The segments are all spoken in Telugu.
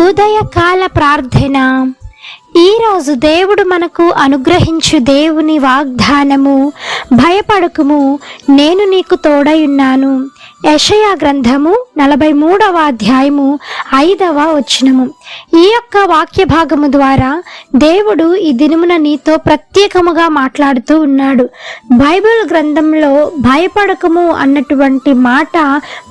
ఉదయకాల ప్రార్థన. ఈరోజు దేవుడు మనకు అనుగ్రహించు దేవుని వాగ్దానము, భయపడకుము, నేను నీకు తోడయున్నాను. యెషయా గ్రంథము 43వ అధ్యాయము 5వ వచనము. ఈ యొక్క వాక్య భాగము ద్వారా దేవుడు ఈ దినమున నీతో ప్రత్యేకముగా మాట్లాడుతూ ఉన్నాడు. బైబిల్ గ్రంథంలో భయపడకము అన్నటువంటి మాట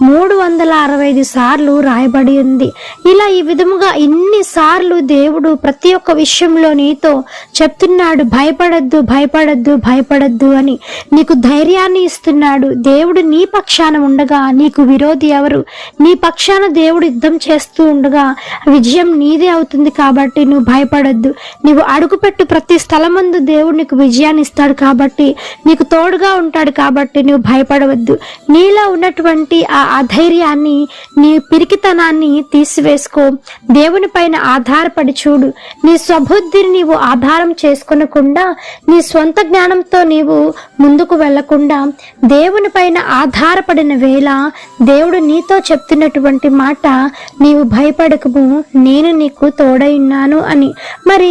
365 సార్లు రాయబడి ఉంది. ఇలా ఈ విధముగా ఇన్నిసార్లు దేవుడు ప్రతి ఒక్క విషయంలో నీతో చెప్తున్నాడు, భయపడద్దు, భయపడద్దు, భయపడద్దు అని. నీకు ధైర్యాన్ని ఇస్తున్నాడు. దేవుడు నీ పక్షాన ఉండగా నీకు విరోధి ఎవరు? నీ పక్షాన దేవుడు యుద్ధం చేస్తూ ఉండగా విజయం నీదే అవుతుంది. కాబట్టి నువ్వు భయపడద్దు. నీవు అడుగుపెట్టు ప్రతి స్థలమందు దేవుడు నీకు విజయాన్ని ఇస్తాడు. కాబట్టి నీకు తోడుగా ఉంటాడు. కాబట్టి నువ్వు భయపడవద్దు. నీలో ఉన్నటువంటి ఆ అధైర్యాన్ని, నీ పిరికితనాన్ని తీసివేసుకో. దేవుని పైన ఆధారపడి చూడు. నీ స్వబుద్ధిని నీవు ఆధారం చేసుకొనకుండా, నీ స్వంత జ్ఞానంతో నీవు ముందుకు వెళ్లకుండా దేవుని పైన ఆధారపడిన వేళ దేవుడు నీతో చెప్తున్నటువంటి మాట, నీవు భయపడకము, నేను నీకు తోడై ఉన్నాను అని. మరి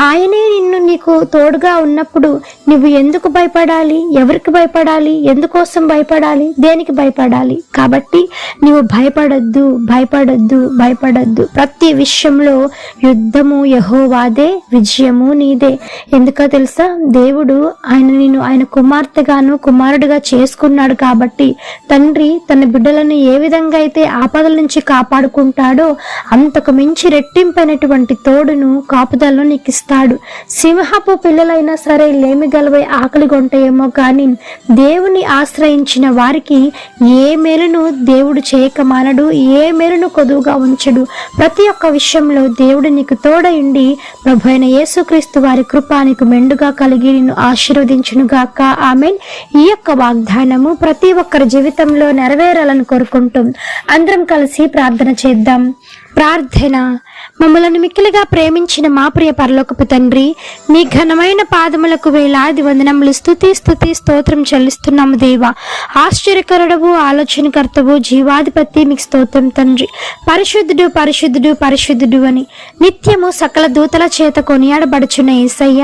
ఆయనే నీకు తోడుగా ఉన్నప్పుడు నువ్వు ఎందుకు భయపడాలి? ఎవరికి భయపడాలి? ఎందుకోసం భయపడాలి? దేనికి భయపడాలి? కాబట్టి నీవు భయపడద్దు, భయపడద్దు, భయపడద్దు. ప్రతి విషయంలో యుద్ధము యెహోవాదే, విజయము నీదే. ఎందుకో తెలుసా? దేవుడు నిన్ను ఆయన కుమార్తెగాను కుమారుడిగా చేసుకున్నాడు. కాబట్టి తండ్రి తన బిడ్డలను ఏ విధంగా అయితే ఆపదల నుంచి కాపాడుకుంటాడో అంతకు మించి రెట్టింపైనటువంటి తోడును, కాపుదలను నీకు ఇస్తాడు. సింహపు పిల్లలైనా సరే లేమి గలవై ఆకలి కొంటాయేమో కానీ దేవుని ఆశ్రయించిన వారికి ఏ మేలును దేవుడు చేయక మానడు, ఏ మేలును కొదువుగా ఉంచడు. ప్రతి ఒక్క విషయంలో దేవుడు నీకు తోడయుండి ప్రభువైన యేసుక్రీస్తు వారి కృప నీకు మెండుగా కలిగి నిన్ను ఆశీర్వదించునుగాక. ఆమేన్. ఈ యొక్క వాగ్దానము ప్రతి ఒక్కరి జీవితంలో నెరవేరాలని కోరుకుంటూ అందరం కలిసి ప్రార్థన చేద్దాం. ప్రార్థన. మమ్మలను మిక్కిలిగా ప్రేమించిన మా ప్రియ పరలోకపు తండ్రి, మీ ఘనమైన పాదములకు వేలాది వందనములు, స్తుతి స్తోత్రం చెల్లిస్తున్నాము దేవా. ఆశ్చర్యకరుడవు, ఆలోచనకర్తవు, జీవాధిపతి మీకు స్తోత్రం తండ్రి. పరిశుద్ధుడు, పరిశుద్ధుడు, పరిశుద్ధుడు అని నిత్యము సకల దూతల చేత కొనియాడబడుచున్న యేసయ్య,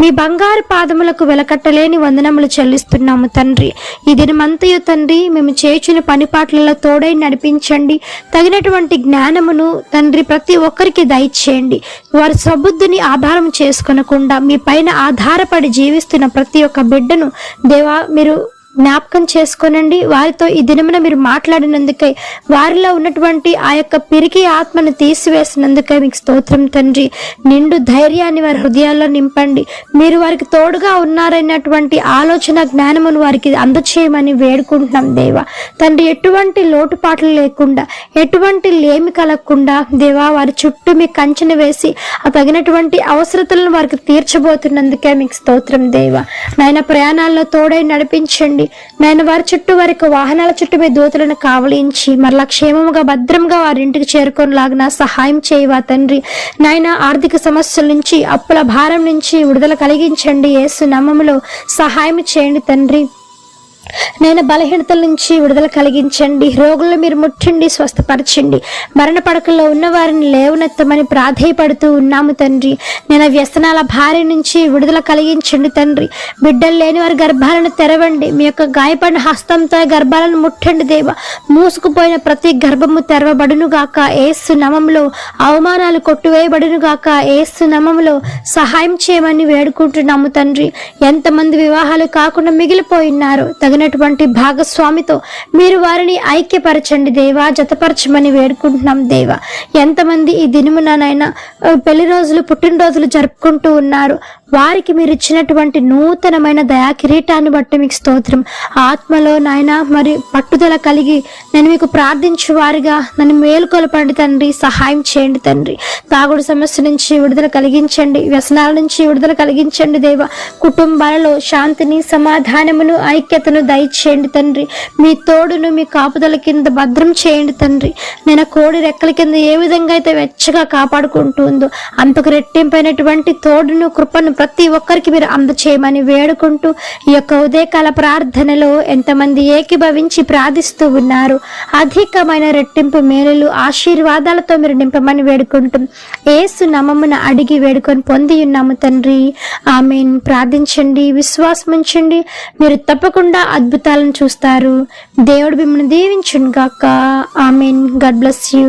మీ బంగారు పాదములకు వెలకట్టలేని వందనములు చెల్లిస్తున్నాము తండ్రి. ఈ దినమంతయు తండ్రి మేము చేయుచున్న పనిపాట్లలో తోడై నడిపించండి. తగినటువంటి జ్ఞానమును తండ్రి ప్రతి ఒక్కరికి దయచేయండి. వారి సబుద్ధిని ఆధారం చేసుకొనకుండా మీ పైన ఆధారపడి జీవిస్తున్న ప్రతి ఒక్క బిడ్డను దేవా మీరు జ్ఞాపకం చేసుకోనండి. వారితో ఈ దినమున మీరు మాట్లాడినందుకై, వారిలో ఉన్నటువంటి ఆ యొక్క పిరికి ఆత్మను తీసివేసినందుకై మీకు స్తోత్రం తండ్రి. నిండు ధైర్యాన్ని వారి హృదయాల్లో నింపండి. మీరు వారికి తోడుగా ఉన్నారన్నటువంటి ఆలోచన జ్ఞానమును వారికి అందచేయమని వేడుకుంటున్నాం దేవా. తండ్రి ఎటువంటి లోటుపాట్లు లేకుండా, ఎటువంటి లేమి కలగకుండా దేవా వారి చుట్టూ మీ కంచెను వేసి ఆ తగినటువంటి అవసరతలను వారికి తీర్చబోతున్నందుకే మీకు స్తోత్రం దేవా. నాయన ప్రయాణాల్లో తోడై నడిపించండి. నాయన వారి చుట్టూ, వారికి వాహనాల చుట్టూ మీ దూతలను కావలించి మరలా క్షేమముగా భద్రంగా వారి ఇంటికి చేరుకొనిలాగిన సహాయం చేయవా తండ్రి. నాయన ఆర్థిక సమస్యల నుంచి, అప్పుల భారం నుంచి విడుదల కలిగించండి. యేసు నామములో సహాయం చేయండి తండ్రి. నేను బలహీనతల నుంచి విడుదల కలిగించండి. రోగులను మీరు ముట్టండి, స్వస్థపరచండి. మరణ పడకల్లో ఉన్న వారిని లేవనెత్తమని ప్రాధేయపడుతూ ఉన్నాము తండ్రి. నేను వ్యసనాల భార్య నుంచి విడుదల కలిగించండి తండ్రి. బిడ్డలు లేని వారి గర్భాలను తెరవండి. మీ యొక్క గాయపడిన హస్తంతో గర్భాలను ముట్టండి దేవా. మూసుకుపోయిన ప్రతి గర్భము తెరవబడును గాక యేసు నామములో. అవమానాలు కొట్టువేయబడును గాక యేసు నామములో. సహాయం చేయమని వేడుకుంటున్నాము తండ్రి. ఎంతమంది వివాహాలు కాకుండా మిగిలిపోయినారో తగినటువంటి భాగస్వామితో మీరు వారిని ఐక్యపరచండి దేవా, జతపరచమని వేడుకుంటున్నాం దేవా. ఎంతమంది ఈ దినమునైనా పెళ్లి రోజులు, పుట్టినరోజులు జరుపుకుంటూ ఉన్నారు, వారికి మీరు ఇచ్చినటువంటి నూతనమైన దయా కిరీటాన్ని బట్టి మీకు స్తోత్రం. ఆత్మలో నాయన మరి పట్టుదల కలిగి నేను మీకు ప్రార్థించు వారిగా నన్ను మేలుకొలపండి తండ్రి. సహాయం చేయండి తండ్రి. తాగుడు సమస్య నుంచి విడుదల కలిగించండి. వ్యసనాల నుంచి విడుదల కలిగించండి దేవా. కుటుంబాలలో శాంతిని, సమాధానమును, ఐక్యతను దయచేయండి తండ్రి. మీ తోడును మీ కాపుదల కింద భద్రం చేయండి తండ్రి. నేను కోడి రెక్కల కింద ఏ విధంగా అయితే వెచ్చగా కాపాడుకుంటుందో అంతకు రెట్టింపైనటువంటి తోడును కృపను ప్రతి ఒక్కరికి మీరు అందచేయమని వేడుకుంటూ ఈ యొక్క ఉదయకాల ప్రార్థనలో ఎంతమంది ఏకీభవించి ప్రార్థిస్తూ ఉన్నారు. అధికమైన రెట్టింపు మేలులు ఆశీర్వాదాలతో మీరు నింపమని వేడుకుంటూ యేసు నామమున అడిగి వేడుకొని పొంది ఉన్నాము తండ్రి. ఆమేన్. ప్రార్థించండి, విశ్వాసం ఉంచండి, మీరు తప్పకుండా అద్భుతాలను చూస్తారు. దేవుడు మిమ్మల్ని దీవించును గాక. ఆమేన్. God bless you.